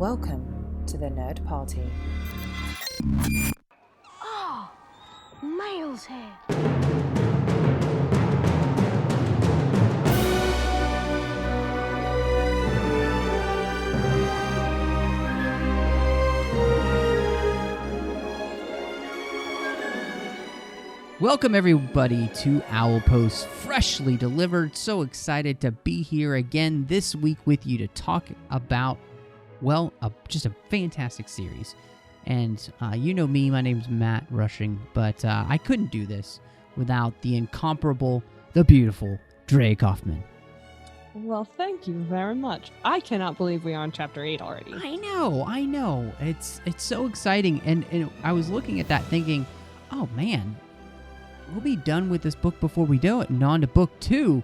Welcome to the Nerd Party. Oh, Miles here. Welcome everybody to Owl Post, freshly delivered. So excited to be here again this week with you to talk about, just a fantastic series. And you know me, my name's Matt Rushing, but I couldn't do this without the incomparable, the beautiful Dre Coffman. Well, thank you very much. I cannot believe we are on Chapter 8 already. I know. It's so exciting. And I was looking at that thinking, oh man, we'll be done with this book before we do it, and on to book 2.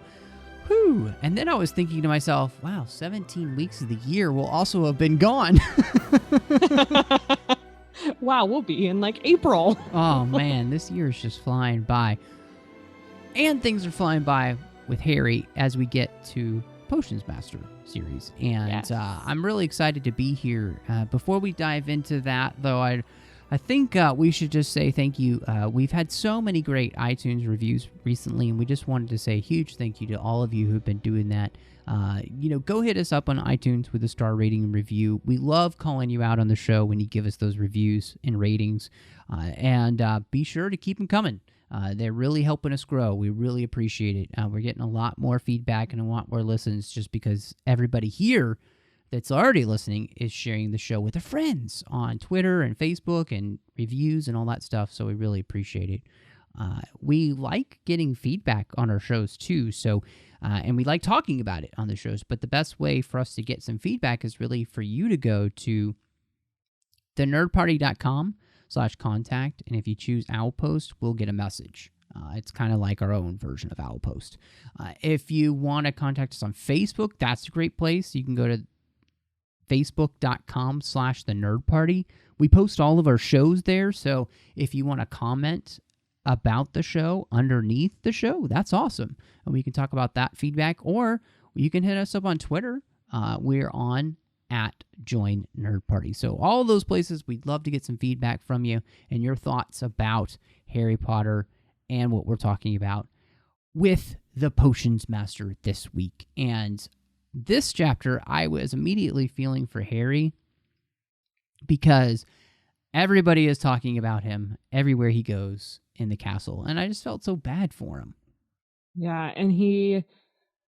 Whew. And then I was thinking to myself, wow, 17 weeks of the year will also have been gone. Wow, we'll be in like April. Oh man, this year is just flying by. And things are flying by with Harry as we get to Potions Master series. And Yes. I'm really excited to be here. Before we dive into that, though, I think we should just say thank you. We've had so many great iTunes reviews recently, and we just wanted to say a huge thank you to all of you who've been doing that. Go hit us up on iTunes with a star rating and review. We love calling you out on the show when you give us those reviews and ratings. And be sure to keep them coming. They're really helping us grow. We really appreciate it. We're getting a lot more feedback and a lot more listens just because everybody here that's already listening is sharing the show with their friends on Twitter and Facebook and reviews and all that stuff, so we really appreciate it. We like getting feedback on our shows too, so and we like talking about it on the shows, but the best way for us to get some feedback is really for you to go to thenerdparty.com/contact, and if you choose Owlpost, we'll get a message. It's kind of like our own version of Owlpost. If you want to contact us on Facebook, that's a great place. You can go to facebook.com/thenerdparty. We post all of our shows there, so if you want to comment about the show underneath the show, that's awesome. And we can talk about that feedback, or you can hit us up on Twitter. We're on @JoinNerdParty. So all of those places, we'd love to get some feedback from you and your thoughts about Harry Potter and what we're talking about with the Potions Master this week. And this chapter, I was immediately feeling for Harry because everybody is talking about him everywhere he goes in the castle, and I just felt so bad for him. Yeah, and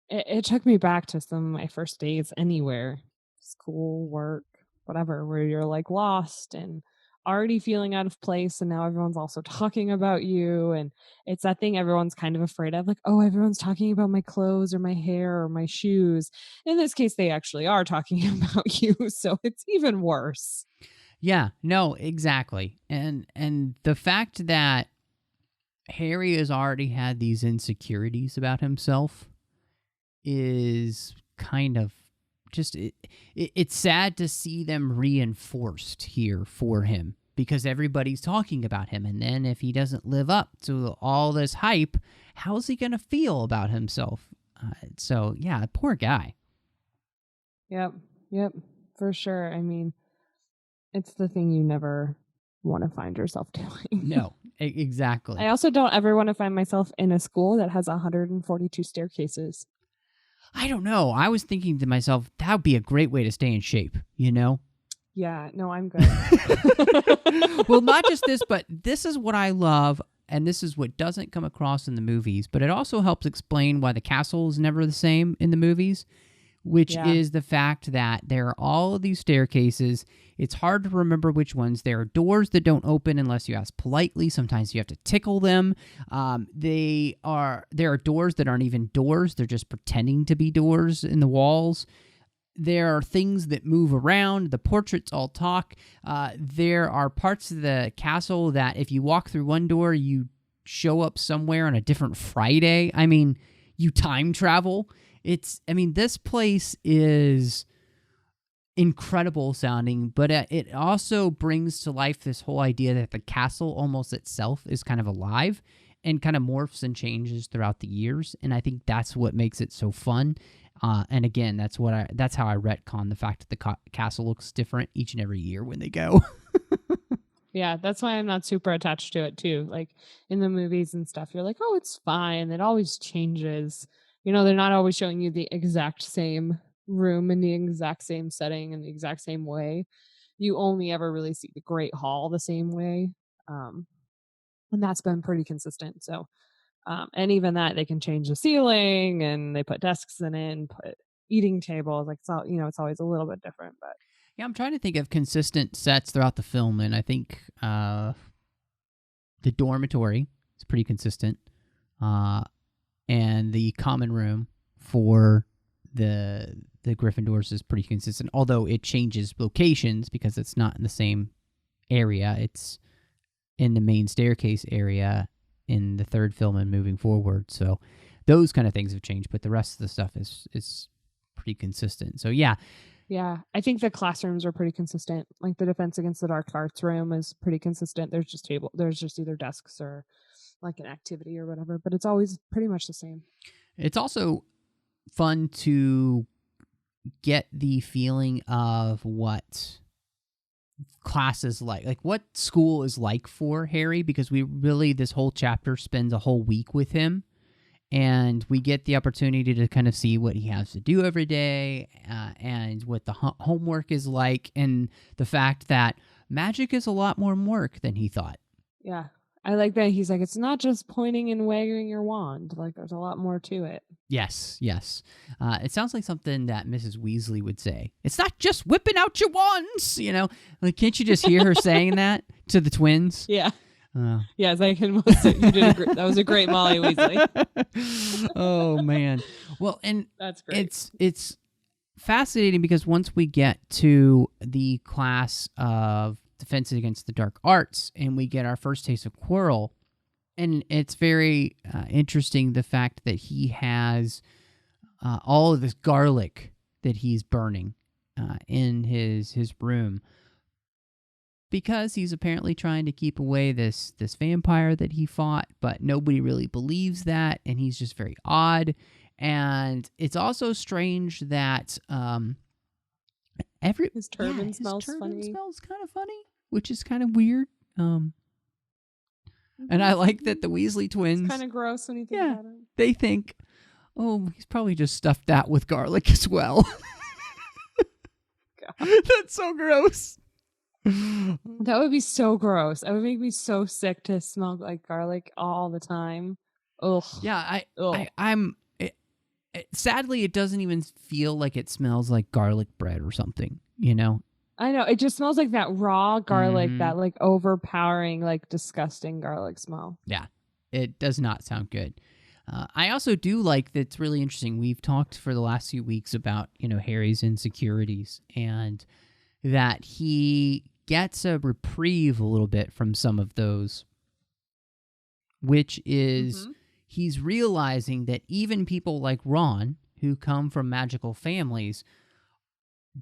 it took me back to some of my first days anywhere, school, work, whatever, where you're like lost and already feeling out of place, and now everyone's also talking about you, and it's that thing everyone's kind of afraid of, like, oh, everyone's talking about my clothes or my hair or my shoes. In this case, they actually are talking about you, so it's even worse. Yeah, no, exactly. And the fact that Harry has already had these insecurities about himself is kind of just, it's sad to see them reinforced here for him because everybody's talking about him. And then if he doesn't live up to all this hype, how's he going to feel about himself? So, yeah, poor guy. Yep, for sure. I mean, it's the thing you never want to find yourself doing. No, exactly. I also don't ever want to find myself in a school that has 142 staircases. I don't know. I was thinking to myself, that would be a great way to stay in shape, you know? Yeah, no, I'm good. Well, not just this, but this is what I love, and this is what doesn't come across in the movies, but it also helps explain why the castle is never the same in the movies, which is the fact that there are all of these staircases. It's hard to remember which ones. There are doors that don't open unless you ask politely. Sometimes you have to tickle them. There are doors that aren't even doors. They're just pretending to be doors in the walls. There are things that move around. The portraits all talk. There are parts of the castle that if you walk through one door, you show up somewhere on a different Friday. I mean, you time travel. This place is incredible sounding, but it also brings to life this whole idea that the castle almost itself is kind of alive. and kind of morphs and changes throughout the years, and I think that's what makes it so fun. And again, that's how I retcon the fact that the castle looks different each and every year when they go. Yeah, that's why I'm not super attached to it too. Like in the movies and stuff, you're like, oh, it's fine. It always changes. They're not always showing you the exact same room in the exact same setting in the exact same way. You only ever really see the Great Hall the same way. And that's been pretty consistent. So, and even that, they can change the ceiling and they put desks in it and put eating tables. Like, it's all, it's always a little bit different, but. Yeah, I'm trying to think of consistent sets throughout the film, and I think the dormitory is pretty consistent, and the common room for the Gryffindors is pretty consistent, although it changes locations because it's not in the same area. It's in the main staircase area in the third film and moving forward, so those kind of things have changed, but the rest of the stuff is pretty consistent. So yeah. Yeah, I think the classrooms are pretty consistent. Like the Defense Against the Dark Arts room is pretty consistent. There's just either desks or like an activity or whatever, but it's always pretty much the same. It's also fun to get the feeling of what class is like what school is like for Harry, because this whole chapter spends a whole week with him. And we get the opportunity to kind of see what he has to do every day and what the homework is like, and the fact that magic is a lot more work than he thought. Yeah. I like that he's like, it's not just pointing and wagging your wand. Like, there's a lot more to it. Yes. It sounds like something that Mrs. Weasley would say. It's not just whipping out your wands, Like, can't you just hear her saying that to the twins? Yeah. Yes, I can. You did that was a great Molly Weasley. Oh man. Well, and that's great. It's fascinating because once we get to the class of Defense Against the Dark Arts and we get our first taste of Quirrell, and it's very interesting the fact that he has all of this garlic that he's burning in his room, because he's apparently trying to keep away this vampire that he fought, but nobody really believes that, and he's just very odd. And it's also strange that his turban smells funny. Smells kind of funny, which is kind of weird. And I like that the Weasley twins, it's kind of gross when you think about it. They think, oh, he's probably just stuffed that with garlic as well. That's so gross. That would be so gross. That would make me so sick to smell like garlic all the time. Ugh. Yeah, sadly, it doesn't even feel like it smells like garlic bread or something, I know. It just smells like that raw garlic, that like overpowering, like disgusting garlic smell. Yeah, it does not sound good. I also do like that. It's really interesting. We've talked for the last few weeks about, Harry's insecurities, and that he gets a reprieve a little bit from some of those, which is he's realizing that even people like Ron, who come from magical families,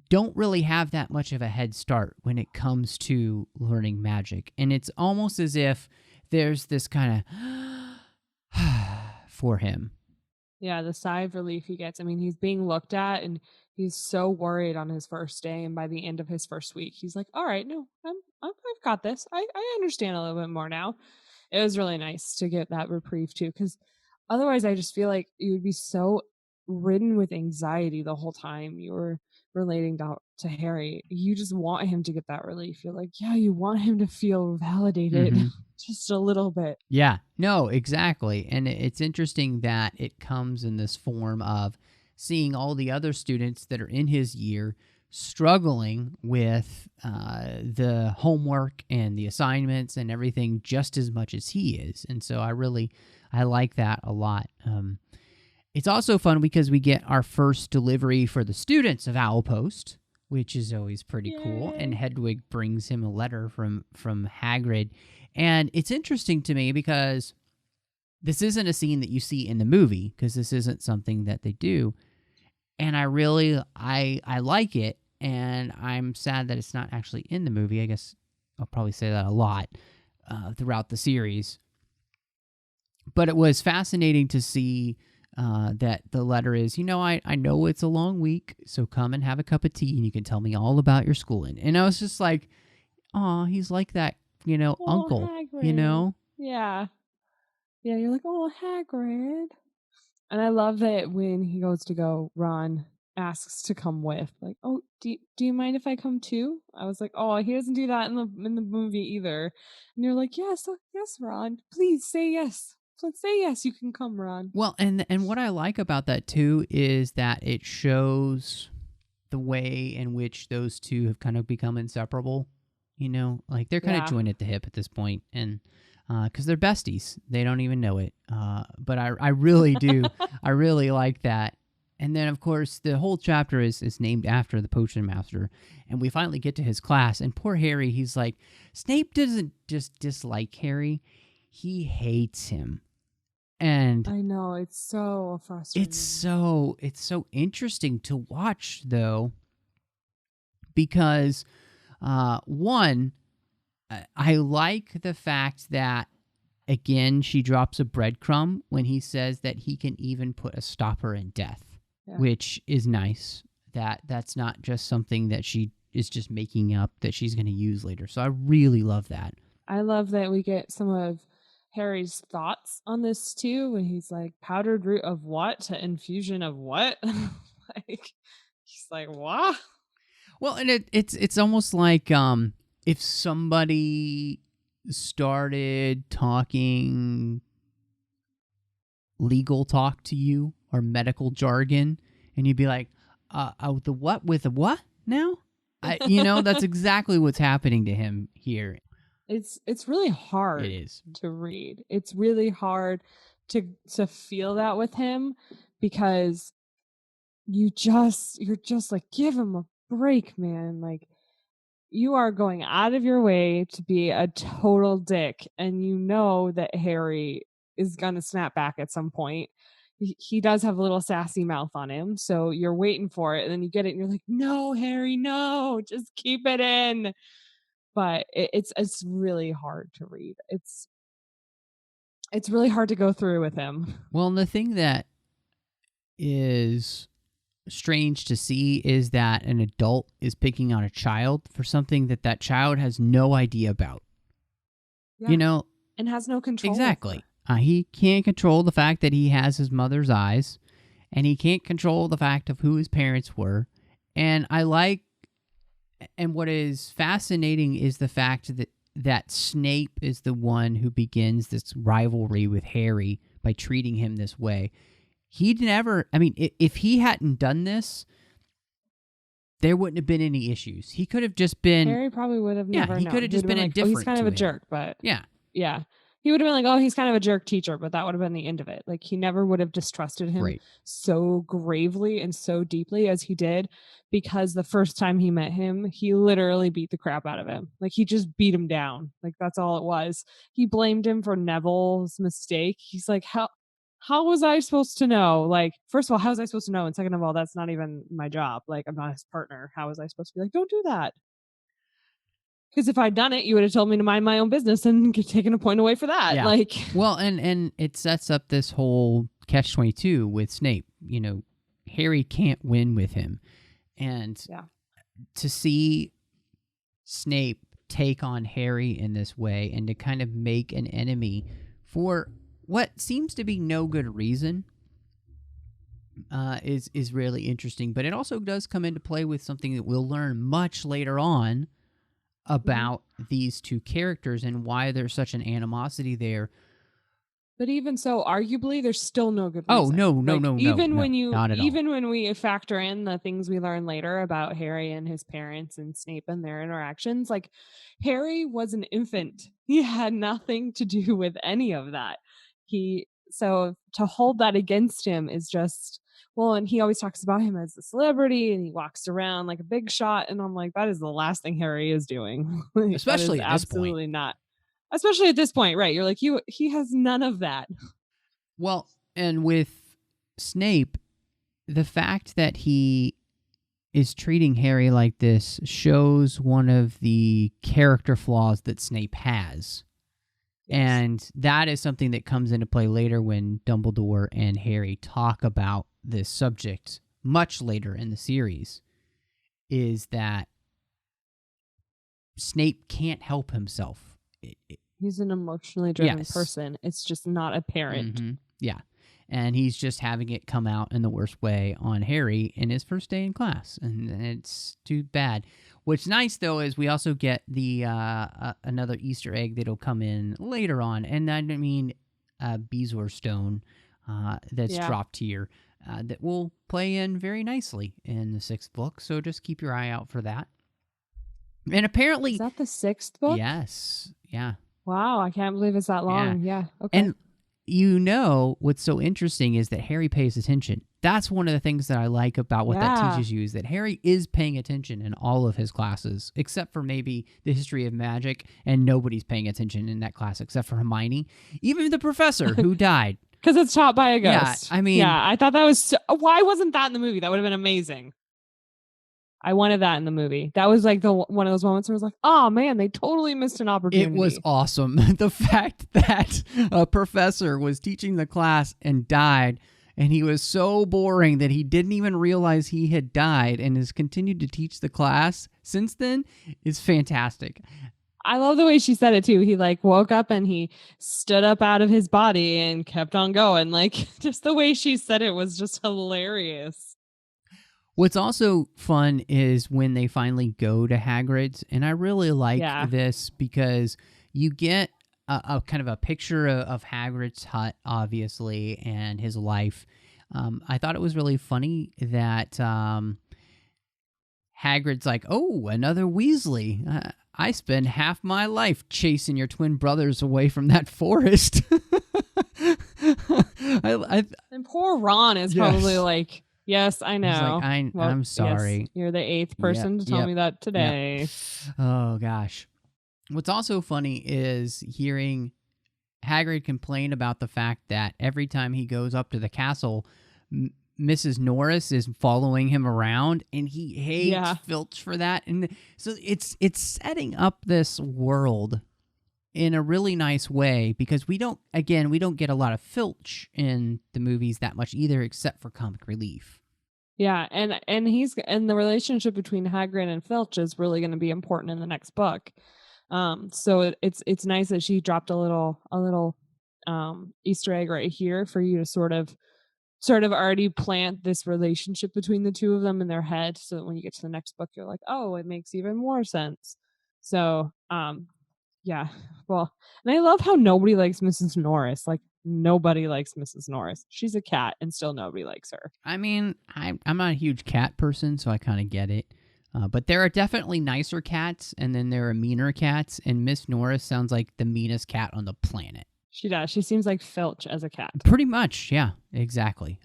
don't really have that much of a head start when it comes to learning magic. And it's almost as if there's this kind of for him. Yeah, the sigh of relief he gets. I mean, he's being looked at and he's so worried on his first day, and by the end of his first week, he's like, "All right, no, I've got this. I understand a little bit more now." It was really nice to get that reprieve too, because otherwise, I just feel like you would be so ridden with anxiety the whole time you were relating to Harry. You just want him to get that relief. You're like, yeah, you want him to feel validated just a little bit. Yeah, no, exactly. And it's interesting that it comes in this form of seeing all the other students that are in his year struggling with the homework and the assignments and everything just as much as he is. And so I like that a lot. It's also fun because we get our first delivery for the students of Owl Post, which is always pretty cool. And Hedwig brings him a letter from Hagrid. And it's interesting to me because this isn't a scene that you see in the movie, because this isn't something that they do. And I like it, and I'm sad that it's not actually in the movie. I guess I'll probably say that a lot throughout the series. But it was fascinating to see that the letter is, I know it's a long week, so come and have a cup of tea and you can tell me all about your schooling. And I was just like, oh, he's like that, uncle, Hagrid. Yeah. Yeah, you're like, oh, Hagrid. And I love that when he goes to go, Ron asks to come with. Like, oh, do you mind if I come too? I was like, oh, he doesn't do that in the movie either. And you're like, yes, yes, Ron. Please say yes. Please say yes, you can come, Ron. Well, and what I like about that too is that it shows the way in which those two have kind of become inseparable. Like they're kind of joined at the hip at this point, and because they're besties, they don't even know it. But I really do. I really like that. And then, of course, the whole chapter is named after the potion master, and we finally get to his class. And poor Harry, he's like, Snape doesn't just dislike Harry; he hates him. And I know, it's so frustrating. It's so interesting to watch, though, because one, I like the fact that, again, she drops a breadcrumb when he says that he can even put a stopper in death, which is nice. That's not just something that she is just making up that she's going to use later. So I really love that. I love that we get some of Harry's thoughts on this too, when he's like, powdered root of what to infusion of what? Like, he's like, what? Well, and it's almost like if somebody started talking legal talk to you or medical jargon, and you'd be like, the what with the what now? That's exactly what's happening to him here. It's really hard to read. It's really hard to feel that with him, because you're just like, give him a break, man. Like, you are going out of your way to be a total dick, and you know that Harry is gonna snap back at some point. He does have a little sassy mouth on him, so you're waiting for it, and then you get it and you're like, no, Harry, no, just keep it in. But it's really hard to read. It's really hard to go through with him. Well, and the thing that is strange to see is that an adult is picking on a child for something that child has no idea about. Yeah. And has no control. Exactly. He can't control the fact that he has his mother's eyes, and he can't control the fact of who his parents were. And what is fascinating is the fact that Snape is the one who begins this rivalry with Harry by treating him this way. If he hadn't done this, there wouldn't have been any issues. He could have just been... Harry probably would have never known. He could have just been indifferent. He's kind of a jerk, but... Yeah. Yeah. He would have been like, oh, he's kind of a jerk teacher, but that would have been the end of it. Like, he never would have distrusted him so gravely and so deeply as he did, because the first time he met him, he literally beat the crap out of him. Like, he just beat him down. Like, that's all it was. He blamed him for Neville's mistake. He's like, how was I supposed to know? Like, first of all, how was I supposed to know? And second of all, that's not even my job. Like, I'm not his partner. How was I supposed to be like, don't do that? Because if I'd done it, you would have told me to mind my own business and taken a point away for that. Yeah. Like, well, and it sets up this whole catch-22 with Snape. Harry can't win with him. And to see Snape take on Harry in this way and to kind of make an enemy for what seems to be no good reason is really interesting. But it also does come into play with something that we'll learn much later on about these two characters and why there's such an animosity there. But even so, arguably, there's still no good reason. Oh, no. Even when we factor in the things we learn later about Harry and his parents and Snape and their interactions, like, Harry was an infant. He had nothing to do with any of that. So to hold that against him is just... Well, and he always talks about him as a celebrity, and he walks around like a big shot, and I'm like, that is the last thing Harry is doing. Especially at this point. Absolutely not. Especially at this point, right? You're like, he has none of that. Well, and with Snape, the fact that he is treating Harry like this shows one of the character flaws that Snape has. Yes. And that is something that comes into play later when Dumbledore and Harry talk about this subject much later in the series, is that Snape can't help himself. He's an emotionally driven Yes. person. It's just not apparent. Mm-hmm. Yeah. And he's just having it come out in the worst way on Harry in his first day in class. And it's too bad. What's nice, though, is we also get the another Easter egg that'll come in later on. And I mean, Bezoar Stone that's dropped here that will play in very nicely in the 6th book. So just keep your eye out for that. And apparently... Is that the 6th book? Yes. Yeah. Wow, I can't believe it's that long. Yeah. Okay. And you know what's so interesting is that Harry pays attention. That's one of the things that I like about what that teaches you, is that Harry is paying attention in all of his classes, except for maybe the history of magic, and nobody's paying attention in that class except for Hermione. Even the professor who died. Because it's taught by a ghost. Yeah, I mean... Yeah, I thought that was... Why wasn't that in the movie? That would have been amazing. I wanted that in the movie. That was like one of those moments where I was like, oh man, they totally missed an opportunity. It was awesome. The fact that a professor was teaching the class and died, and he was so boring that he didn't even realize he had died and has continued to teach the class since then, is fantastic. I love the way she said it too. He like woke up and he stood up out of his body and kept on going. Like, just the way she said it was just hilarious. What's also fun is when they finally go to Hagrid's, and I really like this because you get a kind of a picture of Hagrid's hut, obviously, and his life. I thought it was really funny that Hagrid's like, oh, another Weasley. I spend half my life chasing your twin brothers away from that forest. And poor Ron is probably like... Yes, I know. Like, I'm sorry. Yes, you're the 8th person to tell me that today. Yep. Oh, gosh. What's also funny is hearing Hagrid complain about the fact that every time he goes up to the castle, Mrs. Norris is following him around, and he hates Filch for that. And so it's setting up this world in a really nice way, because we don't get a lot of Filch in the movies that much either, except for comic relief. Yeah, and the relationship between Hagrid and Filch is really going to be important in the next book. So it's nice that she dropped a little Easter egg right here for you to sort of already plant this relationship between the two of them in their head, so that when you get to the next book, you're like, oh, it makes even more sense. So yeah, well, and I love how nobody likes Mrs. Norris. Like, nobody likes Mrs. Norris. She's a cat, and still nobody likes her. I mean, I'm not a huge cat person, so I kind of get it. But there are definitely nicer cats, and then there are meaner cats, and Miss Norris sounds like the meanest cat on the planet. She does. She seems like Filch as a cat. Pretty much, yeah, exactly.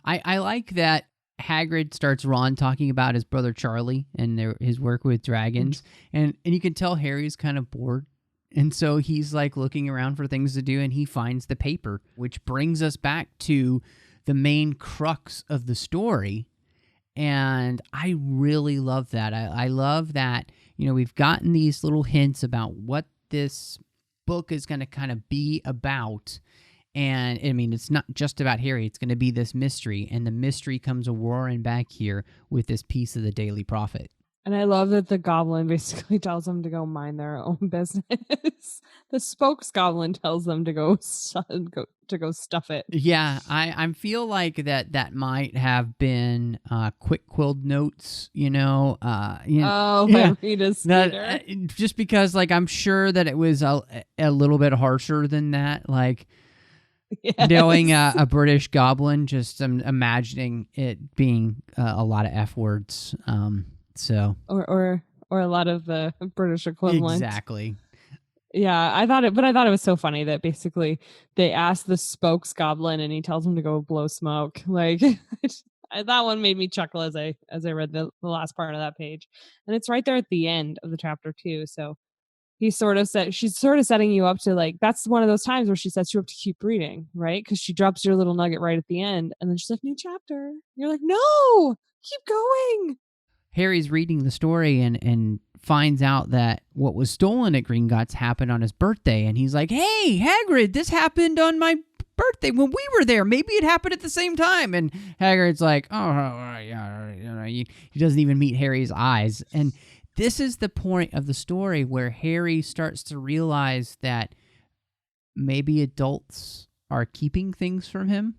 I like that Hagrid starts Ron talking about his brother Charlie and his work with dragons, and you can tell Harry's kind of bored, and so he's like looking around for things to do, and he finds the paper, which brings us back to the main crux of the story. And I really love that. I love that, we've gotten these little hints about what this book is going to kind of be about. And I mean, it's not just about Harry. It's going to be this mystery, and the mystery comes roaring back here with this piece of the Daily Prophet. And I love that the goblin basically tells them to go mind their own business. The spokes goblin tells them to go stuff it. Yeah, I feel like that might have been quick quilled notes, by Rita Skeeter. Just because, like, I'm sure that it was a little bit harsher than that, like. Yes. Knowing a British goblin, just imagining it being a lot of F words. So or a lot of the British equivalent. Exactly. Yeah, I thought it was so funny that basically they asked the spokes goblin and he tells them to go blow smoke. Like, that one made me chuckle as I read the last part of that page, and it's right there at the end of the chapter too. So she's sort of setting you up to, like, that's one of those times where she sets you up to keep reading, right? Because she drops your little nugget right at the end, and then she's like, new chapter. You're like, no, keep going. Harry's reading the story, and finds out that what was stolen at Gringotts happened on his birthday, and he's like, "Hey, Hagrid, this happened on my birthday when we were there. Maybe it happened at the same time." And Hagrid's like, "Oh, yeah," he doesn't even meet Harry's eyes. And this is the point of the story where Harry starts to realize that maybe adults are keeping things from him.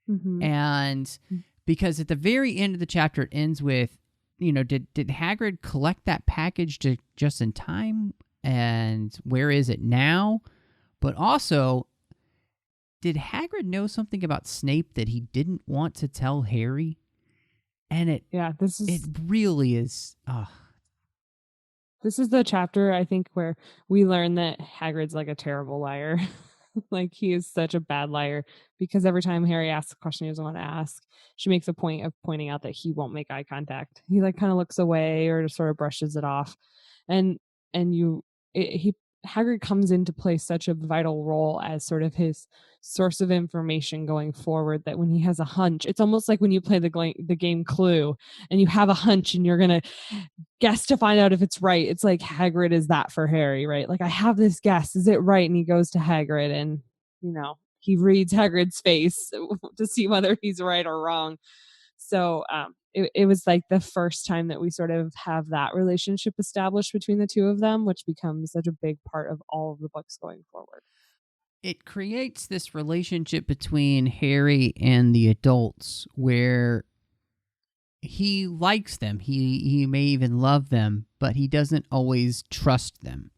Mm-hmm. And because at the very end of the chapter, it ends with, did Hagrid collect that package just in time? And where is it now? But also, did Hagrid know something about Snape that he didn't want to tell Harry? And it really is. This is the chapter, I think, where we learn that Hagrid's like a terrible liar. Like, he is such a bad liar, because every time Harry asks a question he doesn't want to ask, she makes a point of pointing out that he won't make eye contact. He like kind of looks away or just sort of brushes it off. And Hagrid comes into play such a vital role as sort of his source of information going forward, that when he has a hunch, it's almost like when you play the game Clue and you have a hunch and you're going to guess to find out if it's right. It's like Hagrid is that for Harry, right? Like, I have this guess. Is it right? And he goes to Hagrid and, he reads Hagrid's face to see whether he's right or wrong. So it was like the first time that we sort of have that relationship established between the two of them, which becomes such a big part of all of the books going forward. It creates this relationship between Harry and the adults where he likes them. He may even love them, but he doesn't always trust them.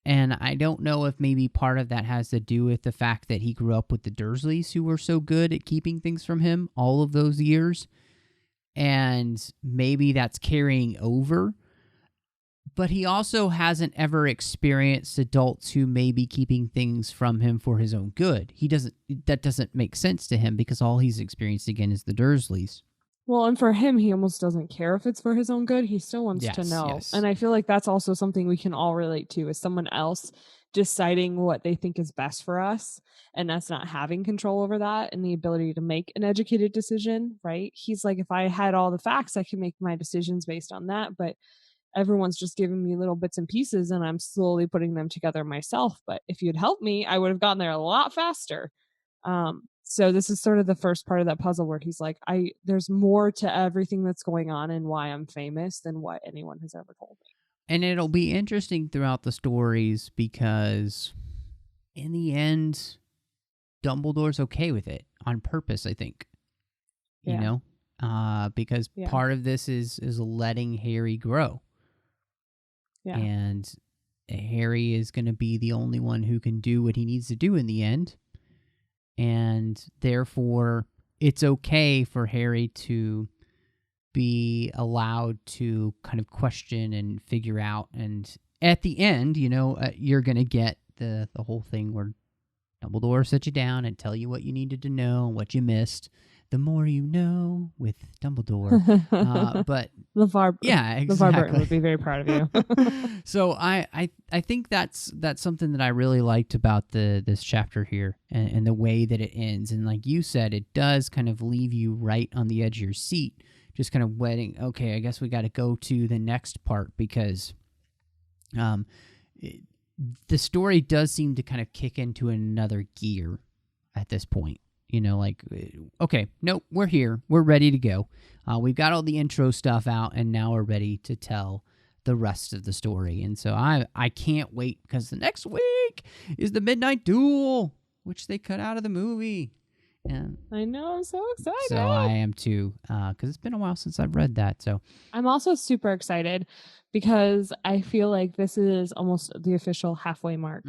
And I don't know if maybe part of that has to do with the fact that he grew up with the Dursleys, who were so good at keeping things from him all of those years. And maybe that's carrying over. But he also hasn't ever experienced adults who may be keeping things from him for his own good. That doesn't make sense to him, because all he's experienced again is the Dursleys. Well, and for him, he almost doesn't care if it's for his own good. He still wants to know. Yes. And I feel like that's also something we can all relate to, is someone else deciding what they think is best for us, and us not having control over that and the ability to make an educated decision, right? He's like, if I had all the facts, I could make my decisions based on that. But everyone's just giving me little bits and pieces, and I'm slowly putting them together myself. But if you'd helped me, I would have gotten there a lot faster. So this is sort of the first part of that puzzle where he's like, there's more to everything that's going on and why I'm famous than what anyone has ever told me. And it'll be interesting throughout the stories, because in the end, Dumbledore's okay with it on purpose, I think. Because part of this is letting Harry grow. Yeah. And Harry is going to be the only one who can do what he needs to do in the end. And therefore, it's okay for Harry to be allowed to kind of question and figure out. And at the end, you're going to get the whole thing where Dumbledore sits you down and tell you what you needed to know and what you missed. The more you know with Dumbledore. But LeVar, yeah, exactly. LeVar Burton would be very proud of you. So I think that's something that I really liked about this chapter here, and the way that it ends. And like you said, it does kind of leave you right on the edge of your seat, just kind of waiting. Okay, I guess we got to go to the next part, because the story does seem to kind of kick into another gear at this point. Okay, nope, we're here. We're ready to go. We've got all the intro stuff out, and now we're ready to tell the rest of the story. And so I can't wait, because the next week is the Midnight Duel, which they cut out of the movie. And I know, I'm so excited. So I am too, because it's been a while since I've read that. So I'm also super excited, because I feel like this is almost the official halfway mark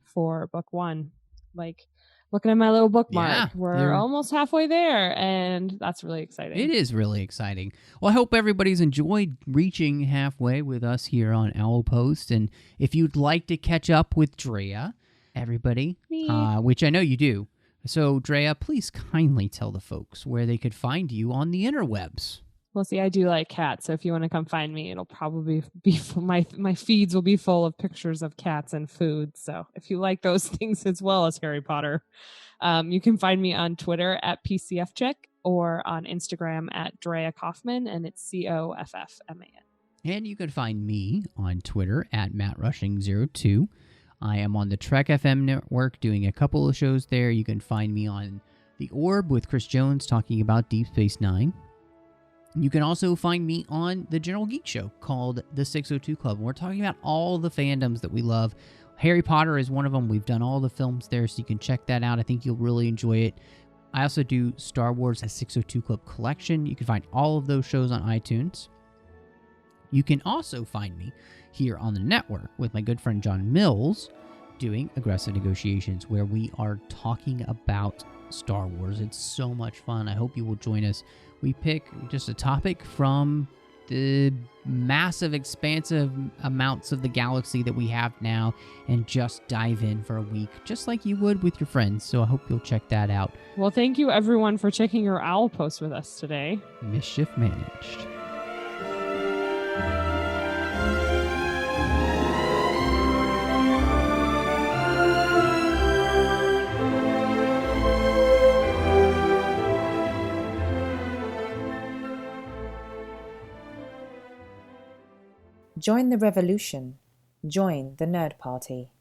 for book one. Like, looking at my little bookmark, we're almost halfway there, and that's really exciting. It is really exciting. Well, I hope everybody's enjoyed reaching halfway with us here on Owl Post, and if you'd like to catch up with Drea, everybody, which I know you do, so Drea, please kindly tell the folks where they could find you on the interwebs. Well, see, I do like cats, so if you want to come find me, it'll probably be my feeds will be full of pictures of cats and food. So if you like those things as well as Harry Potter, you can find me on Twitter at PCFCheck, or on Instagram at Drea Coffman, and it's Coffman. And you can find me on Twitter at MattRushing02. I am on the Trek FM network doing a couple of shows there. You can find me on The Orb with Chris Jones talking about Deep Space Nine. You can also find me on the General Geek Show called The 602 Club. We're talking about all the fandoms that we love. Harry Potter is one of them. We've done all the films there, so you can check that out. I think you'll really enjoy it. I also do Star Wars at 602 Club Collection. You can find all of those shows on iTunes. You can also find me here on the network with my good friend John Mills doing Aggressive Negotiations, where we are talking about Star Wars. It's so much fun. I hope you will join us. We pick just a topic from the massive, expansive amounts of the galaxy that we have now and just dive in for a week, just like you would with your friends. So I hope you'll check that out. Well, thank you everyone for checking your owl post with us today. Mischief managed. Join the revolution. Join the Nerd Party.